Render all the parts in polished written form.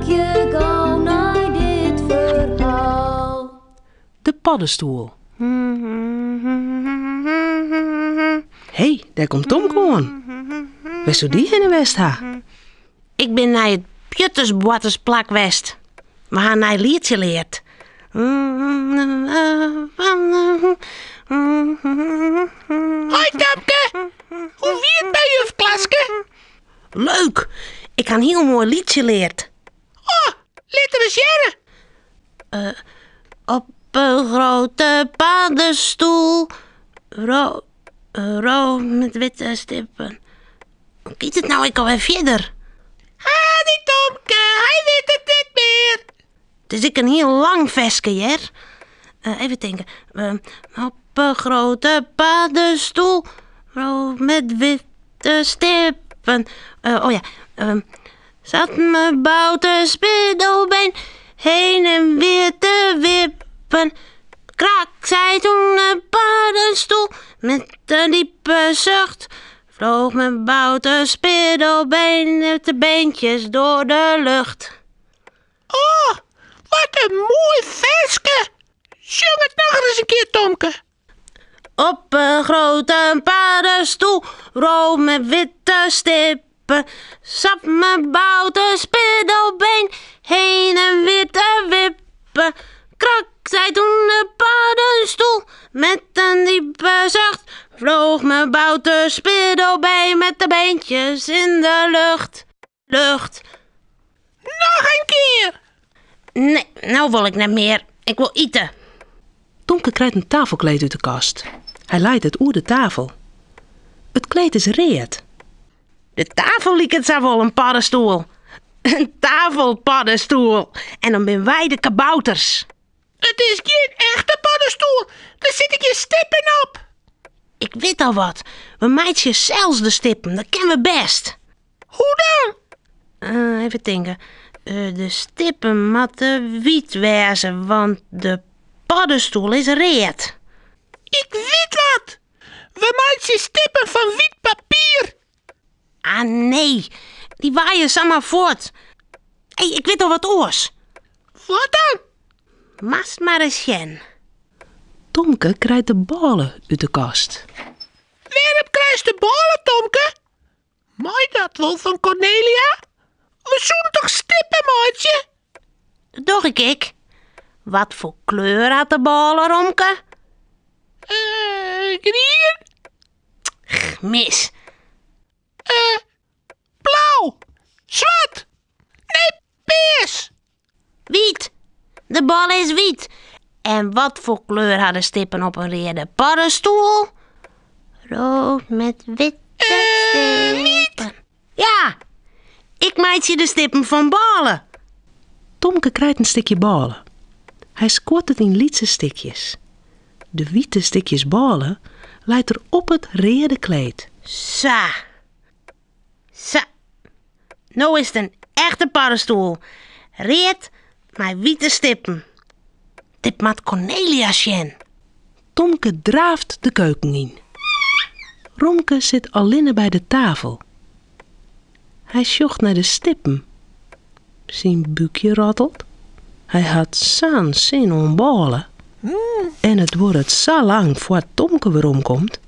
je gauw naar dit verhaal. De paddenstoel. Hé, daar komt Tomke aan. Waar zou die in de West ha? Ik ben naar het Pjuttersboatersplak West. We gaan naar een liedje leerd. Hoi Tomke, hoe wie het bij juf Klaske? Leuk, ik ga een heel mooi liedje leerd. Oh, laten we eens jaren. Op een grote paddenstoel, rood met witte stippen. Hoe gaat het nou ik alweer verder? Die Tomke, hij weet het niet meer. Het is ik een heel lang versje, Jer. Even denken. Op een grote paddenstoel, rood met witte stippen. Zat mijn bouten spiddelbeen heen en weer te wippen. Krak, zei toen een paddenstoel met een diepe zucht. Vloog mijn bouten spiddelbeen met de beentjes door de lucht. Oh, wat een mooi versje. Zing het nog eens een keer, Tomke. Op een grote paddenstoel, rood met witte stippen. Zat mijn bouten spiddelbeen heen en weer te wippen. Krak, zei toen de paddenstoel met een diepe zucht. Vloog mijn bouten spiddelbeen met de beentjes in de lucht. Nog een keer. Nee, nou wil ik niet meer. Ik wil eten. Tomke krijgt een tafelkleed uit de kast. Hij leidt het oer de tafel. Het kleed is reed. De tafel liek het zo wel een paddenstoel. Een tafelpaddenstoel. En dan ben wij de kabouters. Het is geen echte paddenstoel. Daar zitten je stippen op. Ik weet al wat. We meidje zelfs de stippen. Dat kennen we best. Hoe dan? Even denken. De stippen moeten wit wezen, want de paddenstoel is reed. Ik weet wat. We maken stippen van wit papier. Ah nee, die waaien samen voort. Hé, ik weet al wat oors. Wat dan? Mast maar eens gen. Tomke krijgt de ballen uit de kast. Waarop krijg je de ballen, Tomke? Maai dat wel van Cornelia? We zoeken toch stippen, maatje? Doch ik. Wat voor kleur had de ballen, Romke? Groen? Mis. Blauw. Zwart. Nee, peers. Wiet. De bal is wiet. En wat voor kleur hadden stippen op een reerde paddenstoel? Rood met witte stippen. Ja, ik maak je de stippen van ballen. Tomke krijgt een stukje ballen. Hij scoort het in lietse stukjes. De witte stukjes ballen leidt er op het reerde kleed. Sa. Nou is het een echte paddenstoel. Reed met witte stippen. Dit maakt Cornelia zien. Tomke draaft de keuken in. Romke zit alleen bij de tafel. Hij zocht naar de stippen. Zijn buikje rattelt. Hij had zo'n zin om ballen. En het wordt zo lang voordat Tomke weer omkomt.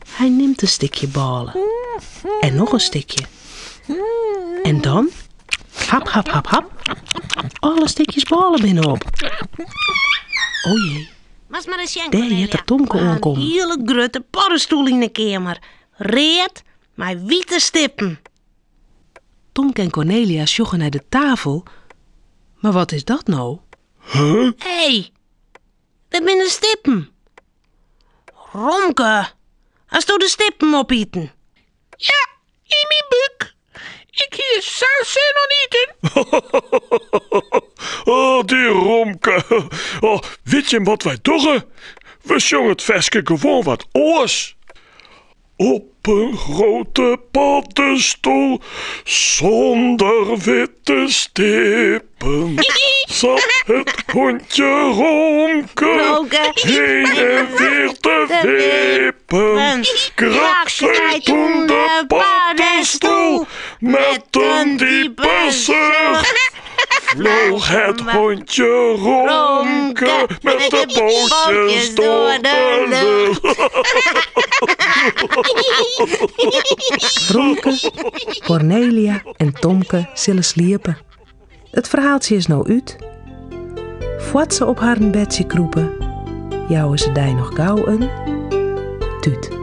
Hij neemt een stukje ballen. En nog een stukje. En dan, hap, hap, hap, hap. Alle stukjes ballen binnenop. O jee. Was maar eens zien, Daar heeft er Tomke aankomen. Een hele grote paddenstoel in de kamer. Reed met witte stippen. Tomke en Cornelia sjoggen naar de tafel. Maar wat is dat nou? Hé, dat zijn de stippen. Romke, als je de stippen opeten. Ja, in mijn buik. Ik hier zou zin nog eten. Oh, die Romke. Oh, weet je wat wij doen? We zongen het versje gewoon wat oors. Op een grote paddenstoel zonder witte stippen. zat het hondje Romke heen en weer te wippen. Krak zei toen de paddenstoel met een diepe zucht. Vloog het hondje Romke met de pootjes door de lucht. Romke, Cornelia en Tomke zullen sliepen. Het verhaaltje is nou uit. Voort ze op haar bedje kroepen, jouwen ze die nog gauw een tuut.